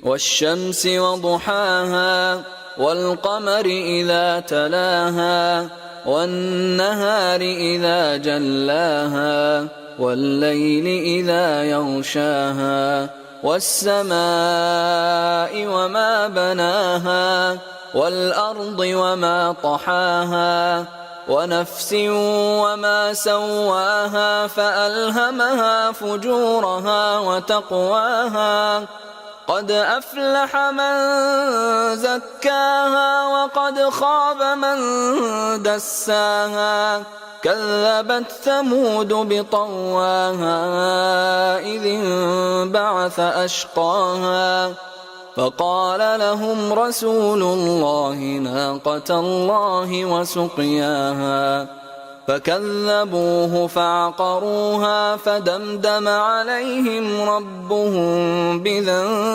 والشمس وضحاها والقمر إذا تلاها والنهار إذا جلاها والليل إذا يغشاها والسماء وما بناها والأرض وما طحاها ونفس وما سواها فألهمها فجورها وتقواها قد أفلح من زكاها وقد خاب من دساها كذبت ثمود بطغواها إذ انبعث أشقاها فقال لهم رسول الله ناقة الله وسقياها فكذبوه فعقروها فدمدم عليهم ربهم بذنبهم